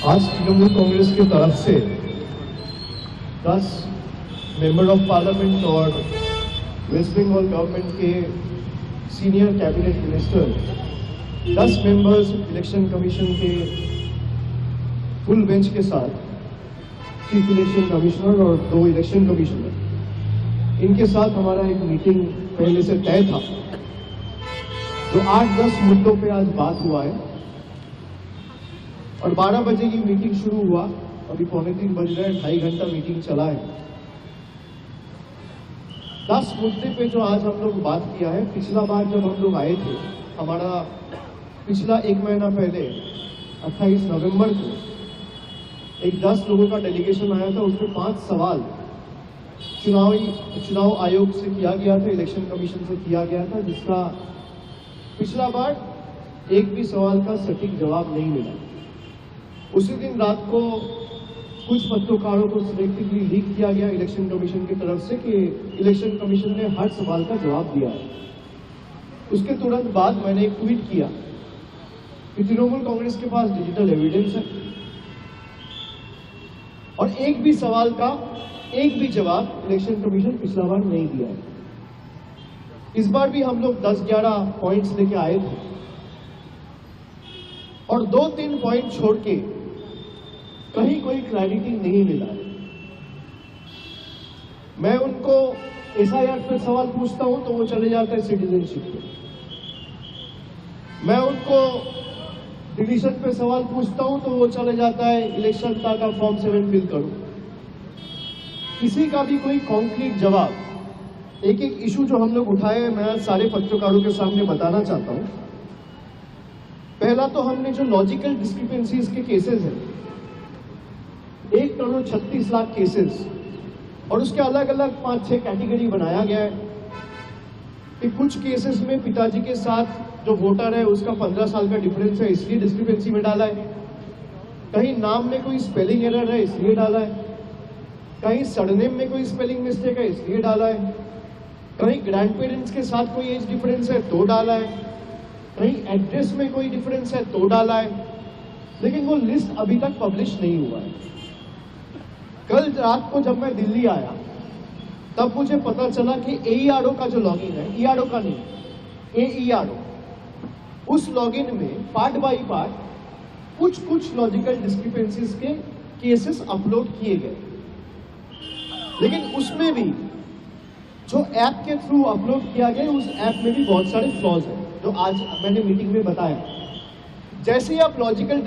आज तृणमूल कांग्रेस की तरफ से 10 मेंबर ऑफ पार्लियामेंट और वेस्ट बंगाल गवर्नमेंट के senior cabinet minister, 10 members election commission के फुल बेंच के साथ चीफ इलेक्शन कमिश्नर और 2 इलेक्शन कमिश्नर, इनके साथ हमारा एक मीटिंग पहले से तय था। जो 8-10 मुद्दों पे आज बात हुआ है और 12 बजे की मीटिंग शुरू हुआ। अभी 2:45 बज रहे हैं, 2.5 घंटा मीटिंग चला है। 10 मुद्दे पे जो आज हम लोग बात किया है, पिछला बार जब हम लोग आए थे, हमारा पिछला 1 महीना पहले 28 नवंबर को एक 10 लोगों का डेलीगेशन आया था। उसमें 5 सवाल चुनाव आयोग से किया गया था, इलेक्शन कमीशन से किया गया था, जिसका पिछला बार एक भी सवाल का सटीक जवाब नहीं मिला। उसी दिन रात को कुछ पत्रकारों को सिलेक्टिवली लीक किया गया इलेक्शन कमीशन की तरफ से कि इलेक्शन कमीशन ने हर सवाल का जवाब दिया है। उसके तुरंत बाद मैंने एक ट्वीट किया कि तृणमूल कांग्रेस के पास डिजिटल एविडेंस है और एक भी सवाल का एक भी जवाब इलेक्शन कमीशन पिछला बार नहीं दिया है। इस बार भी हम लोग 10-11 पॉइंट्स लेके आए थे और 2-3 पॉइंट छोड़ के कहीं कोई क्लैरिटी नहीं मिला है। मैं उनको एसआईआर पे सवाल पूछता हूं तो वो चले जाते हैं सिटीजनशिप पे। मैं उनको डिलीशन पे सवाल पूछता हूं तो वो चले जाता है इलेक्शन का फॉर्म 7 फिल करो। किसी का भी कोई कॉन्क्रीट जवाब, एक एक इशू जो हम लोग उठाए हैं, मैं आज सारे पत्रकारों के सामने बताना चाहता हूं। पहला तो हमने जो लॉजिकल डिस्क्रिपेंसीज के केसेस हैं, 1 करोड़ 36 लाख केसेस, और उसके अलग अलग 5-6 कैटेगरी बनाया गया है कि कुछ केसेस में पिताजी के साथ जो वोटर है उसका 15 साल का डिफरेंस है, इसलिए डिस्क्रिपेंसी में डाला है। कहीं नाम में कोई स्पेलिंग एरर है, इसलिए डाला है। कहीं सरनेम में कोई स्पेलिंग मिस्टेक है, इसलिए डाला है। कहीं ग्रैंड पेरेंट्स के साथ कोई एज डिफरेंस है तो डाला है। कहीं एड्रेस में कोई डिफरेंस है तो डाला है। लेकिन वो लिस्ट अभी तक पब्लिश नहीं हुआ है। कल रात को जब मैं दिल्ली आया तब मुझे पता चला कि AERO का जो लॉगिन है, ERO का नहीं, AERO, उस लॉगिन में पार्ट बाय पार्ट कुछ लॉजिकल डिस्क्रिपेंसीज के केसेस अपलोड किए गए। लेकिन उसमें भी जो ऐप के थ्रू अपलोड किया गया, उस ऐप में भी बहुत सारे फ्लॉज हैं, जो आज मैंने मीटिंग में बताया। जैसे ही आप लॉजिकल